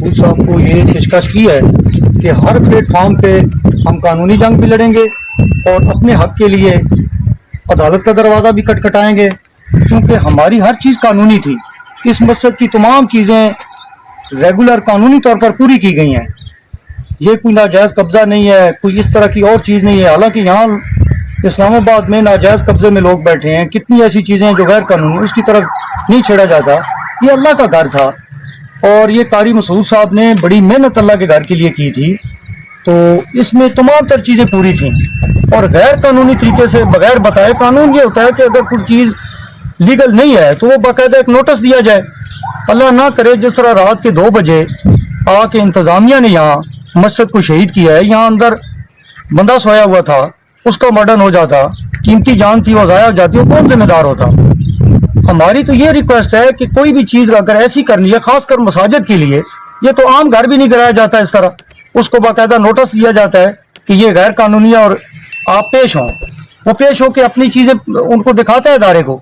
महमूद साहब को ये पेशकश की है कि हर प्लेटफार्म पे हम कानूनी जंग भी लड़ेंगे और अपने हक के लिए अदालत का दरवाज़ा भी खटखटाएंगे, क्योंकि हमारी हर चीज़ कानूनी थी। इस मस्जिद की तमाम चीज़ें रेगुलर कानूनी तौर पर पूरी की गई हैं। ये कोई नाजायज़ कब्ज़ा नहीं है, कोई इस तरह की और चीज़ नहीं है। हालांकि यहाँ इस्लामाबाद में नाजायज़ कब्ज़े में लोग बैठे हैं, कितनी ऐसी चीज़ें हैं जो गैर कानूनी, उसकी तरफ नहीं छेड़ा जाता। ये अल्लाह का घर था और ये कारी मसूद साहब ने बड़ी मेहनत अल्लाह के घर के लिए की थी, तो इसमें तमाम तर चीज़ें पूरी थीं। और गैर कानूनी तरीके से बगैर बताए, कानून ये होता है कि अगर कोई चीज़ लीगल नहीं है तो वो बाकायदा एक नोटिस दिया जाए। अल्लाह ना करे जिस तरह रात के 2 बजे आके इंतज़ामिया ने यहाँ मस्जिद को शहीद किया है, यहाँ अंदर बंदा सोया हुआ था, उसका मर्डर हो जाता, कीमती जान थी वो ज़ाया हो जाती, वो कौन जिम्मेदार होता। हमारी तो ये रिक्वेस्ट है कि कोई भी चीज़ अगर ऐसी करनी है, खासकर मसाजिद के लिए, ये तो आम घर भी नहीं कराया जाता इस तरह, उसको बाकायदा नोटिस दिया जाता है कि ये गैर कानूनी है और आप पेश हों। वो पेश हो के अपनी चीज़ें उनको दिखाता है इदारे को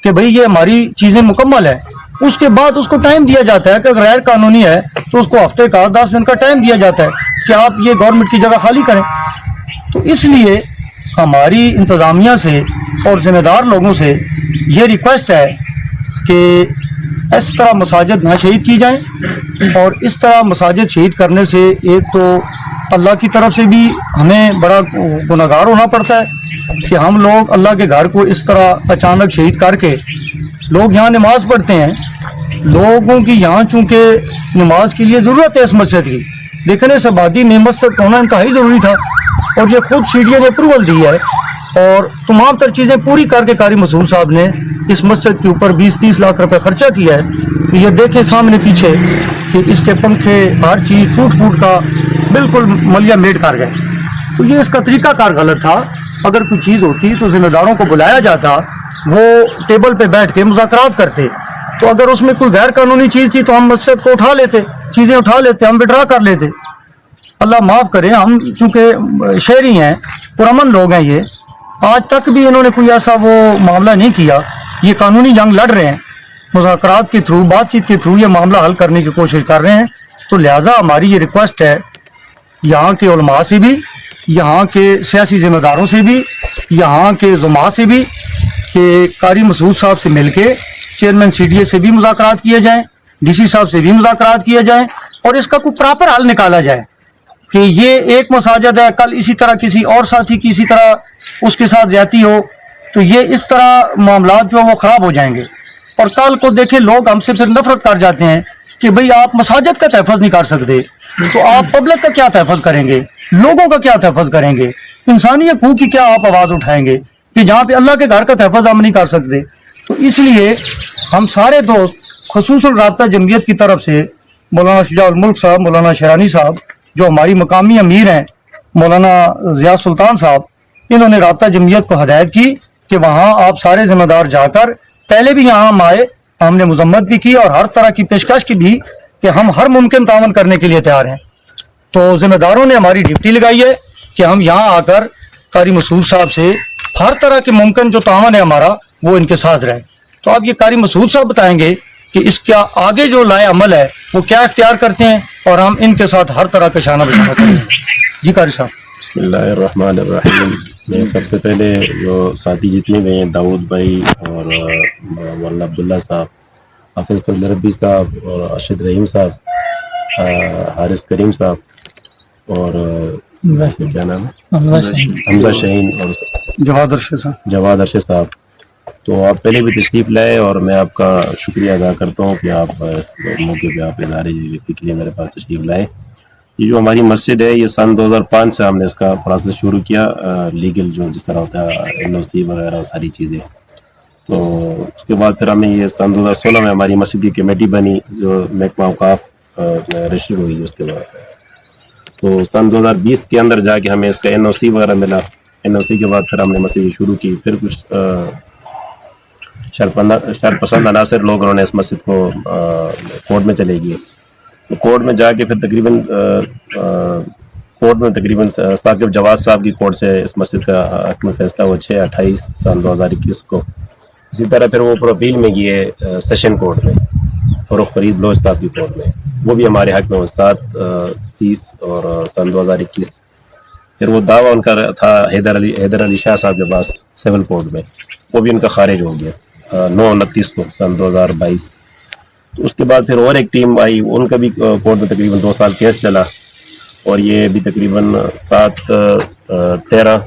कि भाई ये हमारी चीज़ें मुकम्मल है। उसके बाद उसको टाइम दिया जाता है कि अगर गैर कानूनी है तो उसको हफ्ते का 10 दिन का टाइम दिया जाता है कि आप ये गवर्नमेंट की जगह खाली करें। तो इसलिए हमारी इंतज़ामिया से और ज़िम्मेदार लोगों से ये रिक्वेस्ट है कि इस तरह मसाजिद ना शहीद की जाएं, और इस तरह मसाजिद शहीद करने से एक तो अल्लाह की तरफ से भी हमें बड़ा गुनहगार होना पड़ता है कि हम लोग अल्लाह के घर को इस तरह अचानक शहीद करके, लोग यहाँ नमाज पढ़ते हैं, लोगों की यहाँ चूँकि नमाज के लिए ज़रूरत है इस मस्जिद की, देखने से आबादी में मस्जिद होना इंतहाई ज़रूरी था, और ये खुद सीडीए ने अप्रूवल दी है और तमाम तर चीज़ें पूरी करके कारी मसूद साहब ने इस मस्जिद के ऊपर 20-30 लाख रुपए खर्चा किया है। तो ये देखें सामने पीछे कि इसके पंखे हर चीज़ फूट का बिल्कुल मलिया मेड कर गए। तो ये इसका तरीकाकार गलत था। अगर कोई चीज़ होती तो जिम्मेदारों को बुलाया जाता, वो टेबल पे बैठ के मुज़ाकरात करते। तो अगर उसमें कोई गैर कानूनी चीज़ थी तो हम मस्जिद को उठा लेते, चीज़ें उठा लेते, हम विड्रा कर लेते। अल्लाह माफ़ करे, हम चूँकि शहरी हैं, पुरअमन लोग हैं, ये आज तक भी इन्होंने कोई ऐसा वो मामला नहीं किया। ये कानूनी जंग लड़ रहे हैं, मुज़ाकरात के थ्रू, बातचीत के थ्रू ये मामला हल करने की कोशिश कर रहे हैं। तो लिहाजा हमारी ये रिक्वेस्ट है यहाँ के उलमा से भी, यहाँ के सियासी ज़िम्मेदारों से भी, यहाँ के जुमा से भी, कि कारी मसूद साहब से मिलके चेयरमैन सीडीए से भी मुज़ाकरात किए जाएँ, डीसी साहब से भी मुज़ाकरात किए जाएँ, और इसका कोई प्रॉपर हल निकाला जाए कि ये एक मसाजिद है, कल इसी तरह किसी और साथी की इसी तरह उसके साथ ज्यादती हो, तो ये इस तरह मामला जो वो ख़राब हो जाएंगे। और कल को देखें लोग हमसे फिर नफरत कर जाते हैं कि भाई आप मसाजिद का तहफ़्फ़ुज़ नहीं कर सकते, तो आप पब्लिक का क्या तहफ़्फ़ुज़ करेंगे, लोगों का क्या तहफ़्फ़ुज़ करेंगे, इंसानी हकूक़ की क्या आप आवाज़ उठाएंगे कि जहाँ पे अल्लाह के घर का तहफ़्फ़ुज़ हम नहीं कर सकते। तो इसलिए हम सारे दोस्त ख़ुसूसन राब्ता जमयत की तरफ से मौलाना शुजा उल मुल्क साहब, मौलाना शरानी साहब, जो हमारी मकामी अमीर हैं मौलाना ज़िया सुल्तान साहब, इन्होंने राब्ता जमयत को हदायत की कि वहाँ आप सारे ज़िम्मेदार जाकर, पहले भी यहाँ हम आए, हमने मजम्मत भी की और हर तरह की पेशकश की भी कि हम हर मुमकिन तावन करने के लिए तैयार हैं। तो ज़िम्मेदारों ने हमारी ड्यूटी लगाई है कि हम यहाँ आकर कारी मसूद साहब से हर तरह के मुमकिन जो तावन है हमारा, वो इनके साथ रहे। तो अब ये कारी मसूद साहब बताएंगे कि इसका आगे जो लाए अमल है वो क्या इख्तियार करते हैं, और हम इनके साथ हर तरह का शाना बशाना करेंगे। जी कारी साहब। बिस्मिल्लाहिर्रहमानिर्रहीम। मैं सबसे पहले जो साथी जितने गए हैं, दाऊद भाई और मौलाना अब्दुल्ला साहब, हाफिज़ फजल रब्बी साहब और अरशद रहीम साहब, हारिस करीम साहब और क्या नाम है, हमजा शहीन और जवाद अरशद साहब, तो आप पहले भी तशरीफ़ लाए और मैं आपका शुक्रिया अदा करता हूँ कि आप इस मौके पे आप इदारे व्यक्ति के लिए मेरे पास तशरीफ़ लाए। ये जो हमारी मस्जिद है, ये सन 2005 से हमने इसका प्रोसेस शुरू किया, लीगल जो जिस तरह होता है NOC वगैरह सारी चीज़ें। तो उसके बाद फिर हमें ये सन 2016 में हमारी मस्जिद की कमेटी बनी जो महकमा औकाफ रजिस्टर हुई। उसके बाद तो सन 2020 के अंदर जाके हमें इसका NOC वगैरह मिला। NOC के बाद फिर हमने मस्जिद शुरू की। फिर कुछ शरपसंद अनासर लोग उन्होंने इस मस्जिद को कोर्ट में चले गए। तो कोर्ट में जाके फिर तकरीबन साकिब जवाद साहब की कोर्ट से इस मस्जिद का हकम फैसला हुआ 6/28 साल 2021 को। इसी तरह फिर वो अपील में गए सेशन कोर्ट में, फरूख फरीद बलोच साहब की कोर्ट में। وہ بھی ہمارے حق میں 7/30 اور سن 2021. پھر وہ دعویٰ ان کا تھا حیدر علی شاہ صاحب کے پاس سول کورٹ میں، وہ بھی ان کا خارج ہو گیا 9/29 کو سن 2022. تو اس کے بعد پھر اور ایک ٹیم آئی، ان کا بھی کورٹ میں تقریباً 2 سال کیس چلا، اور یہ بھی تقریباً 7/13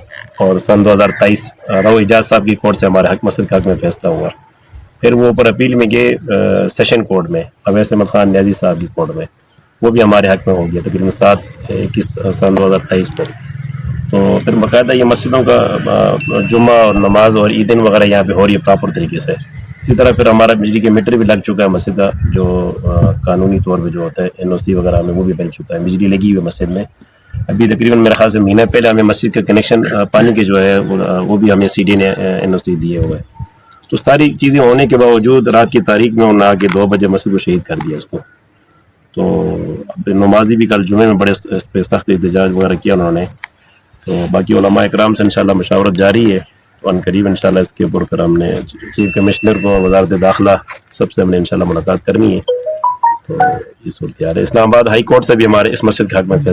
اور سن 2023 رو اجاز صاحب کی کورٹ سے ہمارے حق مسئلے کے حق میں فیصلہ ہوا. پھر وہ اوپر اپیل میں گئے سیشن کورٹ میں اویس احمد خان نیازی صاحب کی کورٹ میں، وہ بھی ہمارے حق میں ہو گیا تقریباً 7/21 سن 2023 کو. تو پھر باقاعدہ یہ مسجدوں کا جمعہ اور نماز اور عیدین وغیرہ یہاں پہ ہو رہی ہے پراپر طریقے سے. اسی طرح پھر ہمارا بجلی کے میٹر بھی لگ چکا ہے مسجد کا، جو قانونی طور پہ جو ہوتا ہے NOC وغیرہ میں وہ بھی بن چکا ہے، بجلی لگی ہوئی ہے مسجد میں. ابھی تقریباً میرے خیال سے مہینہ پہلے ہمیں مسجد کا کنیکشن پانی کے جو ہے وہ بھی ہمیں CD نے NOC دیے ہوئے. تو ساری چیزیں ہونے کے باوجود رات کی تاریخ میں انہوں نے آ کے 2 بجے مسجد کو شہید کر دیا اس کو. تو اب نمازی بھی کل جمعے میں بڑے اس پہ سخت احتجاج وغیرہ کیا انہوں نے. تو باقی علماء اکرام سے انشاءاللہ مشاورت جاری ہے، اور قریب انشاءاللہ اس کے اوپر ہم نے چیف کمشنر کو، وزارت داخلہ، سب سے ہم نے انشاءاللہ ملاقات کرنی ہے. تو یہ صورتحال ہے. اسلام آباد ہائی کورٹ سے بھی ہمارے اس مسجد کے حق میں فیصلہ